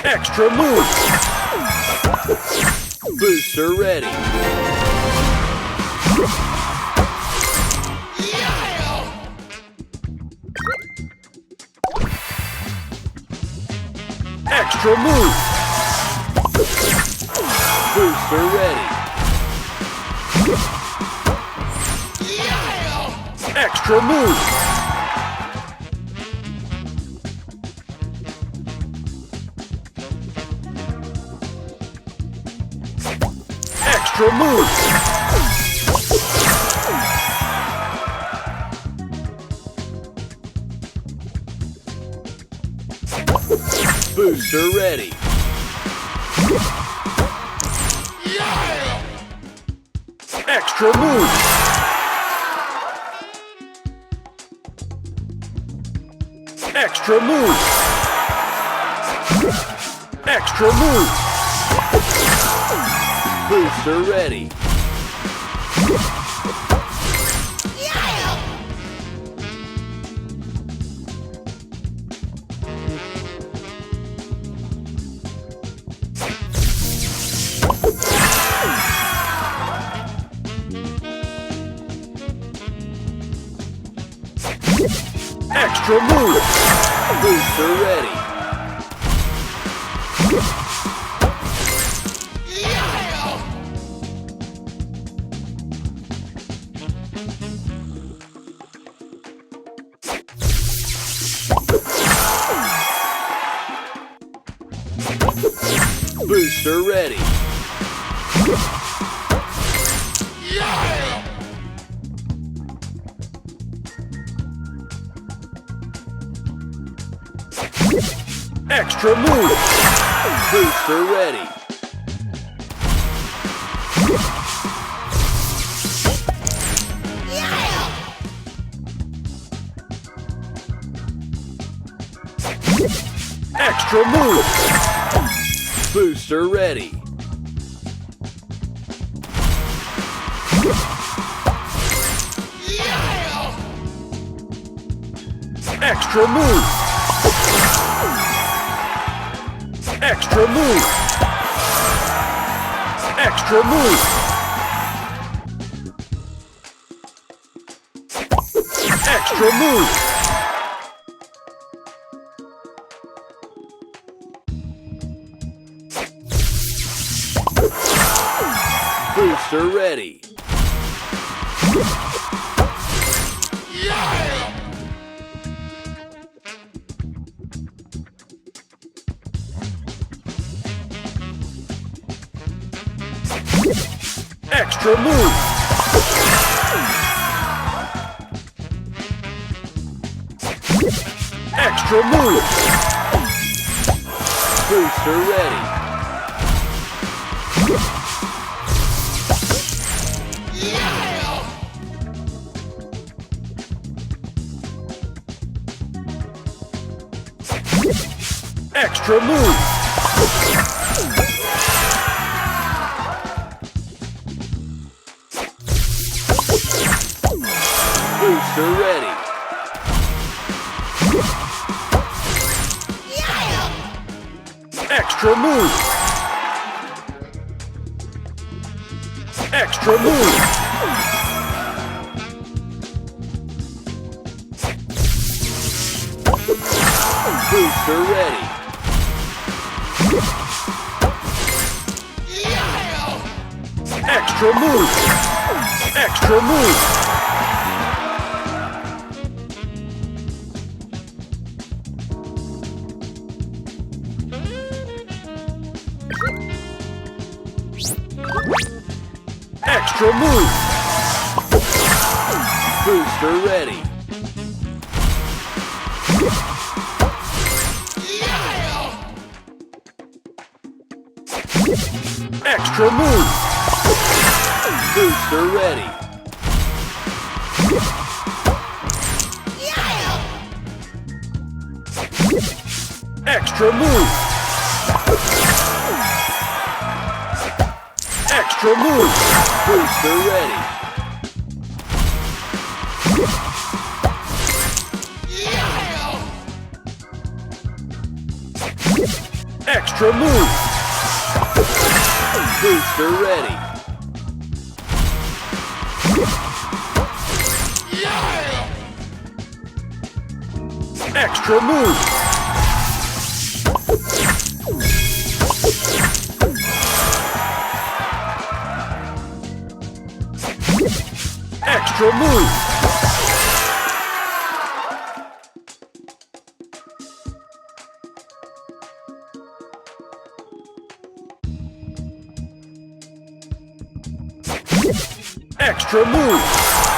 Extra move! Booster ready! Extra move! Booster ready! Extra move! Extra move! Booster ready! Extra move! Extra move! Extra move! Booster ready! Extra move! Booster ready! Booster ready! Extra move! Booster ready! Extra move! Booster ready! Extra move! Extra move! Extra move! Extra move! Booster ready! Extra move! Extra move! Booster ready! Extra move! Booster ready! Extra move! Extra move! Booster ready! Extra move! Extra move! Extra move! Booster ready! Extra move! Booster ready! Extra move! Extra move! Booster ready! Extra move. Booster ready. Extra move. Extra move. Extra move.